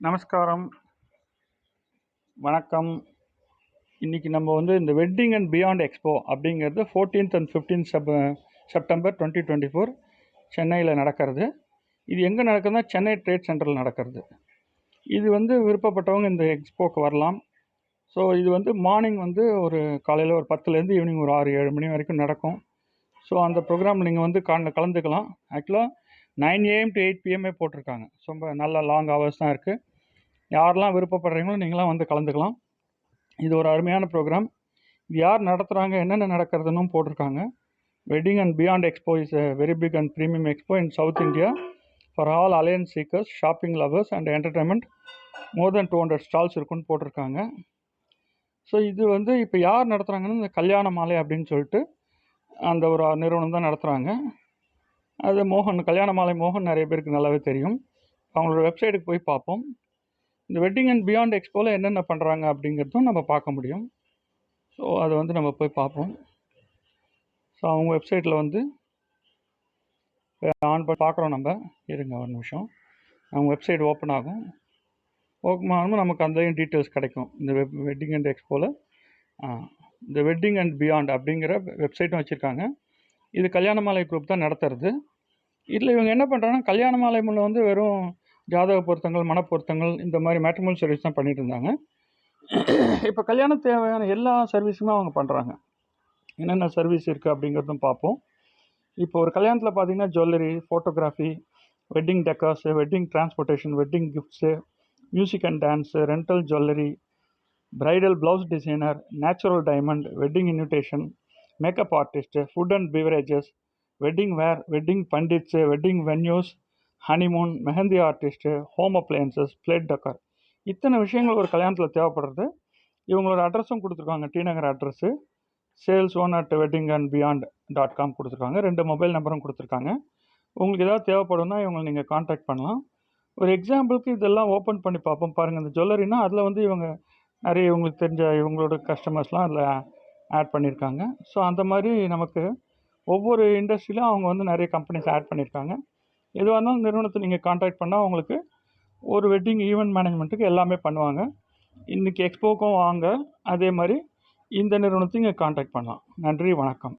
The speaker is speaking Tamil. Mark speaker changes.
Speaker 1: நமஸ்காரம், வணக்கம். இன்றைக்கி நம்ம இந்த வெட்டிங் அண்ட் பியாண்ட் எக்ஸ்போ அப்படிங்கிறது 14th and 15th செப்டம்பர் 2024 சென்னையில் நடக்கிறது. இது எங்கே நடக்குதுன்னா சென்னை ட்ரேட் சென்டரில் நடக்கிறது. இது விருப்பப்பட்டவங்க இந்த எக்ஸ்போக்கு வரலாம். ஸோ இது மார்னிங் ஒரு காலையில் ஒரு 10லேருந்து ஈவினிங் ஒரு 6-7 மணி வரைக்கும் நடக்கும். ஸோ அந்த ப்ரோக்ராம் நீங்கள் கலந்துக்கலாம். ஆக்சுவலாக 9 AM to 8 PM போட்டிருக்காங்க. ரொம்ப நல்ல லாங் ஹவர்ஸ் தான் இருக்குது. யாரெல்லாம் விருப்பப்படுறீங்களோ நீங்களாம் கலந்துக்கலாம். இது ஒரு அருமையான ப்ரோக்ராம். இது யார் நடத்துகிறாங்க, என்னென்ன நடக்கிறதுன்னு போட்டிருக்காங்க. Wedding and beyond expo is a very big and premium expo in South India for all alliance seekers, shopping lovers and entertainment. More then 200 stalls இருக்குன்னு போட்டிருக்காங்க. ஸோ இது இப்போ யார் நடத்துகிறாங்கன்னு இந்த கல்யாண மாலை அப்படின்னு சொல்லிட்டு அந்த ஒரு நிறுவனம் தான் நடத்துகிறாங்க. அது கல்யாண மாலை மோகன் நிறைய பேருக்கு நல்லாவே தெரியும். அவங்களோட வெப்சைட்டுக்கு போய் பார்ப்போம். இந்த வெட்டிங் அண்ட் பியாண்ட் எக்ஸ்போவில் என்னென்ன பண்ணுறாங்க அப்படிங்கிறதும் நம்ம பார்க்க முடியும். ஸோ அதை நம்ம போய் பார்ப்போம். ஸோ அவங்க வெப்சைட்டில் ஆன் பண்ணி பார்க்குறோம். நம்ம இருங்க ஒரு நிமிஷம். அவங்க வெப்சைட் ஓப்பன் ஆகும். ஓப்பன் ஆகும்போது நமக்கு அந்த டீட்டெயில்ஸ் கிடைக்கும். இந்த வெட்டிங் அண்ட் எக்ஸ்போவில் இந்த வெட்டிங் அண்ட் பியாண்ட் அப்படிங்கிற வெப்சைட்டும் வச்சுருக்காங்க. இது கல்யாண மாலை குரூப் தான் நடத்துறது. இதில் இவங்க என்ன பண்ணுறாங்கன்னா கல்யாண மாலை முன்னே வெறும் ஜாதக பொருத்தங்கள், மனப்பொருத்தங்கள், இந்த மாதிரி மேட்ரிமோனியல் சர்வீஸ் தான் பண்ணிகிட்டு இருந்தாங்க. இப்போ கல்யாணம் தேவையான எல்லா சர்வீஸுமே அவங்க பண்ணுறாங்க. என்னென்ன சர்வீஸ் இருக்குது அப்படிங்கிறதும் பார்ப்போம். இப்போ ஒரு கல்யாணத்தில் பார்த்தீங்கன்னா jewellery, photography, wedding decors, wedding transportation, wedding gifts, music and dance, rental jewellery, bridal blouse designer, natural diamond, wedding invitation, makeup artist, food and beverages, wedding wear, wedding pandits, wedding venues, honeymoon, mehndi artist, home appliances, plate decor, இத்தனை விஷயங்கள் ஒரு கல்யாணத்தில் தேவைப்படுறது. இவங்களோட அட்ரஸும் கொடுத்துருக்காங்க. டிநகர் அட்ரஸ்ஸு sales1@weddingandbeyond.com கொடுத்துருக்காங்க. 2 மொபைல் நம்பரும் கொடுத்துருக்காங்க. உங்களுக்கு ஏதாவது தேவைப்படும்னா இவங்களை நீங்கள் காண்டாக்ட் பண்ணலாம். ஒரு எக்ஸாம்பிளுக்கு இதெல்லாம் ஓப்பன் பண்ணி பார்ப்போம். பாருங்கள், இந்த ஜுவல்லரினா அதில் இவங்க நிறைய இவங்களுக்கு தெரிஞ்ச இவங்களோட கஸ்டமர்ஸ்லாம் அதில் ஆட் பண்ணியிருக்காங்க. ஸோ அந்த மாதிரி நமக்கு ஒவ்வொரு இண்டஸ்ட்ரியிலும் அவங்க நிறைய கம்பெனிஸ் ஆட் பண்ணியிருக்காங்க. எதுவாக இருந்தாலும் நிறுவனத்தை நீங்கள் காண்டாக்ட் பண்ணால் உங்களுக்கு ஒரு வெட்டிங் ஈவெண்ட் மேனேஜ்மெண்ட்டுக்கு எல்லாமே பண்ணுவாங்க. இன்றைக்கி எக்ஸ்போக்கும் வாங்க, அதே மாதிரி இந்த நிறுவனத்தையும் நீங்கள் காண்டாக்ட் பண்ணலாம். நன்றி, வணக்கம்.